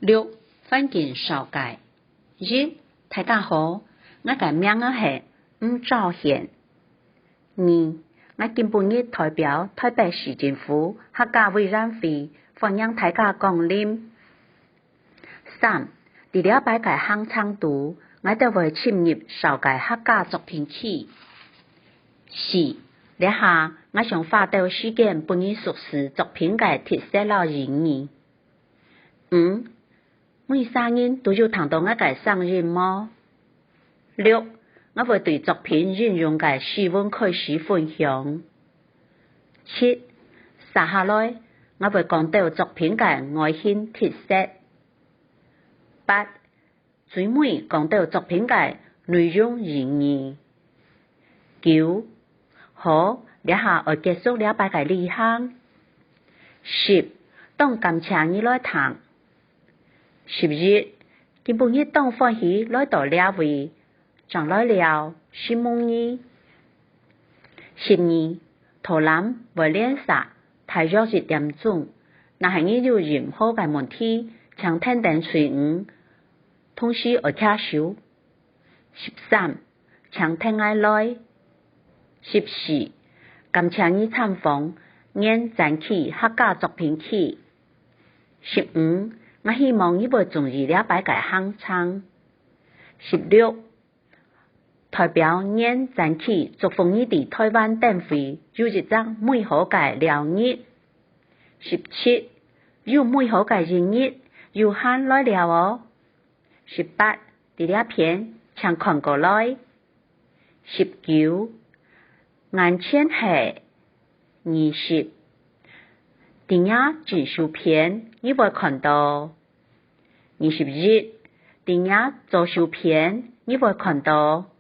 6. 反見紹介。1. 大家好，我嘅名係吳兆賢。2. 我今晡日代表台北市政府客家委員會歡迎大家光臨。3. 除了擺嘅行程圖，我哋會深入紹介客家作品曲。4. 呢下我想花到時間幫你熟悉作品嘅特色和意義。5. 每生日都有談到我嘅生日麼？6. 我會對作品應用嘅試問開始分享。7. 接下來我會講到作品嘅外形特色。8. 最尾講到作品嘅內容意義。9. 好，呢下我結束了擺嘅理行。10. 當感謝你來談。11. 今晡日當歡喜來到兩位，將來了是夢兒。12. 肚腩會練習，太陽10點鐘，那係你有任何嘅問題，請聽電隨我，同時我聽手。13. 請聽我來。14. 感謝你參訪演zan起客家作品曲。15. 我希望你會中意了擺嘅行程。16. 代表演zan起祝福你哋台灣燈會有一張美好嘅療日。17. 有美好嘅一日有限來了哦。18. 第二篇請看過來。19. 眼前係20. 第二技術篇你會看到。21. 第二作秀篇你會看到。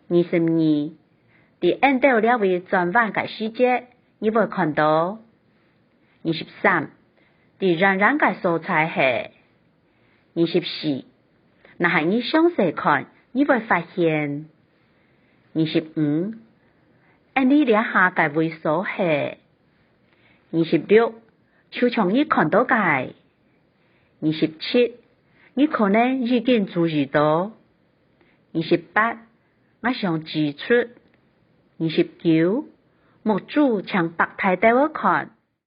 22. 第演到兩位轉彎嘅細節你會看到。23. 第冉冉嘅素材係。24. 那係你詳細看你會發現。25. 你兩下嘅猥瑣係。26. 就像你看到嘅。27. 你可能已經注意到。28. 我想指出。29. 目珠請白太帶我看。